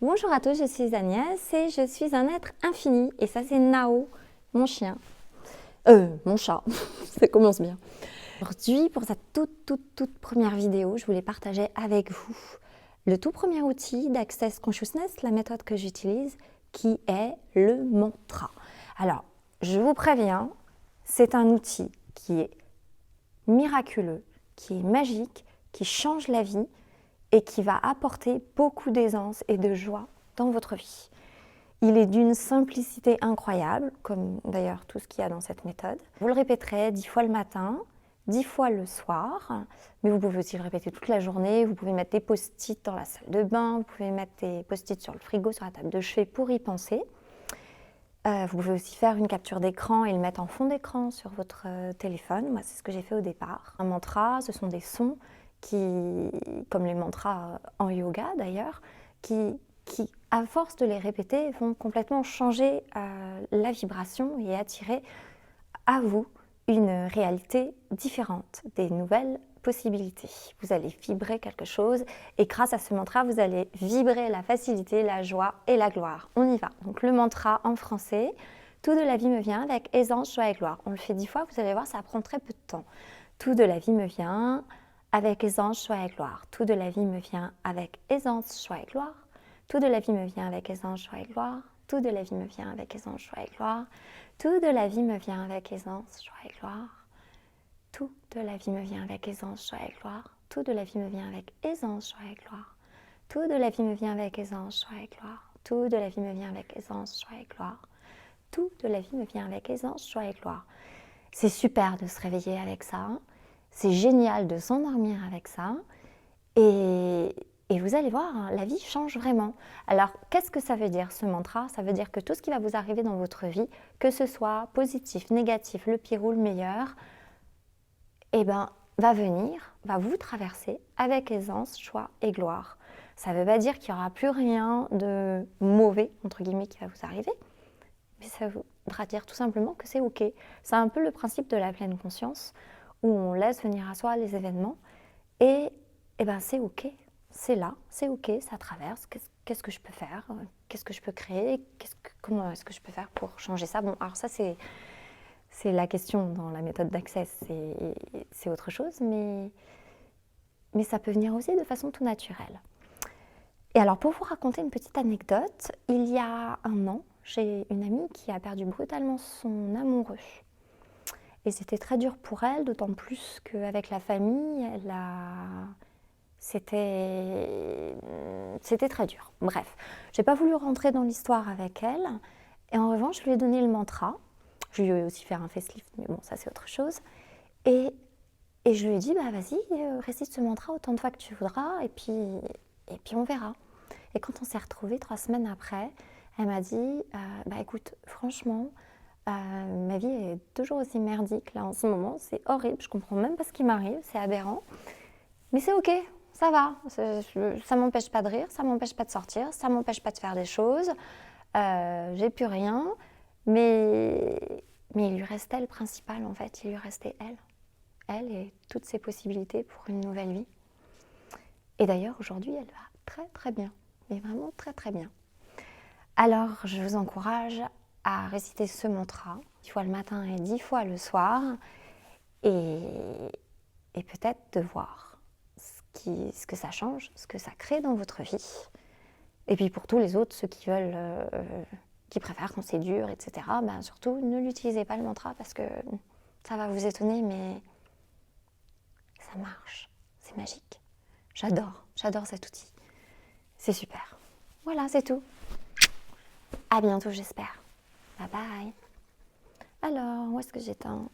Bonjour à tous, je suis Agnès et je suis un être infini. Et ça, c'est Nao, mon chien. Mon chat. Ça commence bien. Aujourd'hui, pour cette toute première vidéo, je voulais partager avec vous le tout premier outil d'Access Consciousness, la méthode que j'utilise, qui est le mantra. Alors, je vous préviens, c'est un outil qui est miraculeux, qui est magique, qui change la vie et qui va apporter beaucoup d'aisance et de joie dans votre vie. Il est d'une simplicité incroyable, comme d'ailleurs tout ce qu'il y a dans cette méthode. Vous le répéterez 10 fois le matin, 10 fois le soir, mais vous pouvez aussi le répéter toute la journée. Vous pouvez mettre des post-it dans la salle de bain, vous pouvez mettre des post-it sur le frigo, sur la table de chevet pour y penser. Vous pouvez aussi faire une capture d'écran et le mettre en fond d'écran sur votre téléphone. Moi, c'est ce que j'ai fait au départ. Un mantra, ce sont des sons qui, comme les mantras en yoga d'ailleurs, qui, à force de les répéter, vont complètement changer la vibration et attirer à vous une réalité différente, des nouvelles possibilités. Vous allez vibrer quelque chose et grâce à ce mantra, vous allez vibrer la facilité, la joie et la gloire. On y va. Donc le mantra en français, tout de la vie me vient avec aisance, joie et gloire. On le fait 10 fois, vous allez voir, ça prend très peu de temps. Tout de la vie me vient avec aisance, joie et gloire. Tout de la vie me vient avec aisance, joie et gloire. Tout de la vie me vient avec aisance, joie et gloire. Tout de la vie me vient avec aisance, joie et gloire. Tout de la vie me vient avec aisance, joie et gloire. Tout de la vie me vient avec aisance, joie et gloire. Tout de la vie me vient avec aisance, joie et gloire. Tout de la vie me vient avec aisance, joie et gloire. Tout de la vie me vient avec aisance, joie et gloire. Tout de la vie me vient avec aisance, joie et gloire. C'est super de se réveiller avec ça. C'est génial de s'endormir avec ça. Et vous allez voir, la vie change vraiment. Alors, qu'est-ce que ça veut dire ce mantra? Ça veut dire que tout ce qui va vous arriver dans votre vie, que ce soit positif, négatif, le pire ou le meilleur, va venir, va vous traverser avec aisance, joie et gloire. Ça ne veut pas dire qu'il n'y aura plus rien de mauvais, entre guillemets, qui va vous arriver, mais ça voudra dire tout simplement que c'est OK. C'est un peu le principe de la pleine conscience, où on laisse venir à soi les événements, et c'est OK. C'est là, c'est OK, ça traverse. Qu'est-ce que je peux faire? Qu'est-ce que je peux créer? Comment est-ce que je peux faire pour changer ça? Bon, alors ça, c'est la question dans la méthode d'Access, c'est autre chose, mais ça peut venir aussi de façon tout naturelle. Et alors, pour vous raconter une petite anecdote, il y a un an, j'ai une amie qui a perdu brutalement son amoureux. Et c'était très dur pour elle, d'autant plus qu'avec la famille, c'était très dur. Bref, je n'ai pas voulu rentrer dans l'histoire avec elle. Et en revanche, je lui ai donné le mantra. Je lui ai aussi fait un facelift, mais bon, ça c'est autre chose. Et je lui ai dit, vas-y, récite ce mantra autant de fois que tu voudras, et puis on verra. Et quand on s'est retrouvés 3 semaines après, elle m'a dit, écoute, franchement, ma vie est toujours aussi merdique là en ce moment, c'est horrible, je comprends même pas ce qui m'arrive, c'est aberrant. Mais c'est OK, ça va, ça m'empêche pas de rire, ça m'empêche pas de sortir, ça m'empêche pas de faire des choses, j'ai plus rien, mais il lui restait le principal en fait, il lui restait elle et toutes ses possibilités pour une nouvelle vie. Et d'ailleurs aujourd'hui elle va très très bien, mais vraiment très très bien. Alors je vous encourage à réciter ce mantra 10 fois le matin et 10 fois le soir, et peut-être de voir ce que ça change, ce que ça crée dans votre vie. Et puis pour tous les autres, ceux qui veulent, qui préfèrent quand c'est dur, etc., surtout ne l'utilisez pas le mantra parce que ça va vous étonner, mais ça marche, c'est magique. J'adore cet outil. C'est super. Voilà, c'est tout. À bientôt, j'espère. Bye bye. Alors, où est-ce que j'éteins ?